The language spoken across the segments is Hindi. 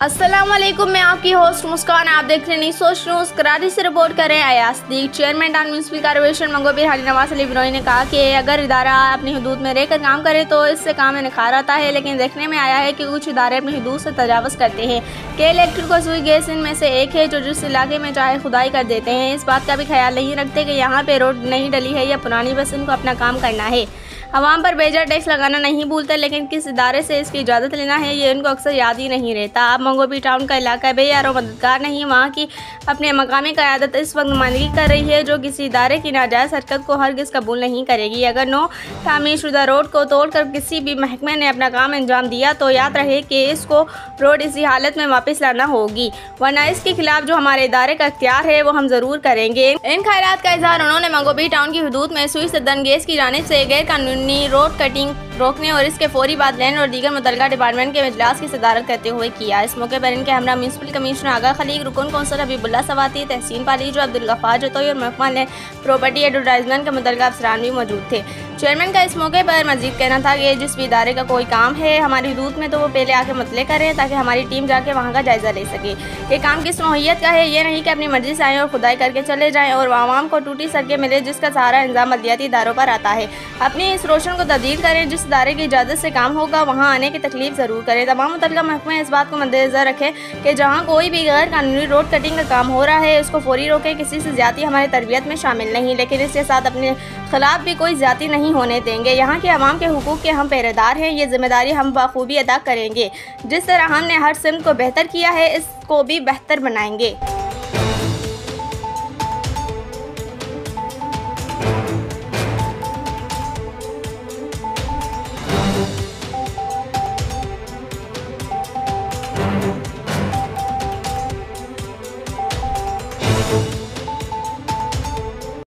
अस्सलाम वालेकुम, मैं आपकी होस्ट मुस्कान। आप देख रहे हैं सोच न्यूज़। कराची से रिपोर्ट कर रहे हैं आयास दीक। चेयरमैन म्यूनसिपल कॉर्पोरेशन मंगोपीर हाजी नवाज अली बिनोई ने कहा कि अगर इदारा अपनी हदूद में रहकर काम करे तो इससे काम में निखार आता है, लेकिन देखने में आया है कि कुछ इदारे अपनी हदूद से तजावज़ करते हैं। के इलेक्ट्रिक और सुई गैस इनमें से एक है जो जिस इलाके में चाहे खुदाई कर देते हैं, इस बात का भी ख्याल नहीं रखते कि यहाँ पे रोड नहीं डली है या पुरानी, बस इनको अपना काम करना है। आवाम पर बेजा टैक्स लगाना नहीं भूलते, लेकिन किस इदारे से इसकी इजाज़त लेना है ये इनको अक्सर याद ही नहीं रहता। अब मंगोपीर टाउन का इलाका बेयार और मददगार नहीं, वहाँ की अपने मकामी क़यादत इस वक्त नुमाइंदगी कर रही है जो किसी इदारे की नाजायज़ हरकत को हरगिज़ कबूल नहीं करेगी। अगर नो तामीर शुदा रोड को तोड़कर किसी भी महकमे ने अपना काम अंजाम दिया तो याद रहे कि इसको रोड इसी हालत में वापस लाना होगी, वरना इसके खिलाफ जो हमारे इदारे का इख्तियार है वो हम ज़रूर करेंगे। इन ख्यालात का इजहार उन्होंने मंगोपीर टाउन की हदूद में सुई सदन गैस की जानिब से गैर कानूनी रोड कटिंग रोकने और इसके फौरी बाद लैंड और दीगर मुतल्लिका डिपार्टमेंट के इजलास की सदारत करते हुए किया। इस मौके पर इनके हमरा म्यूनसिपल कमिश्नर आगा खलीक, रुकन कौंसल हबीबुल्लाह सवाती, तहसीन पालीजो, अब्दुल गफ्फार जतोई और महकमा लैंड प्रॉपर्टी एडवर्टाइजमेंट के मुतल्लिका अफसरान भी मौजूद थे। चेयरमैन का इस मौके पर मजीद कहना था कि जिस भी इदारे का कोई काम है हमारी हदूद में तो वो पहले आके मतले करें ताकि हमारी टीम जाके वहाँ का जायजा ले सके कि काम किस नौइयत का है। ये नहीं कि अपनी मर्जी से आएँ और खुदाई करके चले जाएँ और आवाम को टूटी सड़कें मिले जिसका सहारा इंतजाम बल्दियाती इदारों पर आता है। अपनी इस रोशन को तब्दील करें, जिस इदारे की इजाज़त से काम होगा वहाँ आने की तकलीफ ज़रूर करें। तमाम मुतल्लिका महकमे इस बात को मद्देनज़र रखें कि जहाँ कोई भी गैर कानूनी रोड कटिंग का काम हो रहा है उसको फौरी रोकें। किसी से ज़्यादती हमारी तरबियत में शामिल नहीं, लेकिन इसके साथ अपने खिलाफ भी कोई ज़्यादती नहीं होने देंगे। यहाँ के अवाम के हुकूक के हम पहरेदार हैं, ये जिम्मेदारी हम बखूबी अदा करेंगे। जिस तरह हमने हर सिमत को बेहतर किया है इसको भी बेहतर बनाएंगे।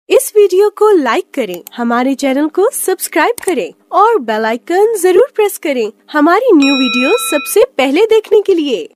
इस वीडियो को लाइक करें, हमारे चैनल को सब्सक्राइब करें और बेल आइकन जरूर प्रेस करें हमारी न्यू वीडियो सबसे पहले देखने के लिए।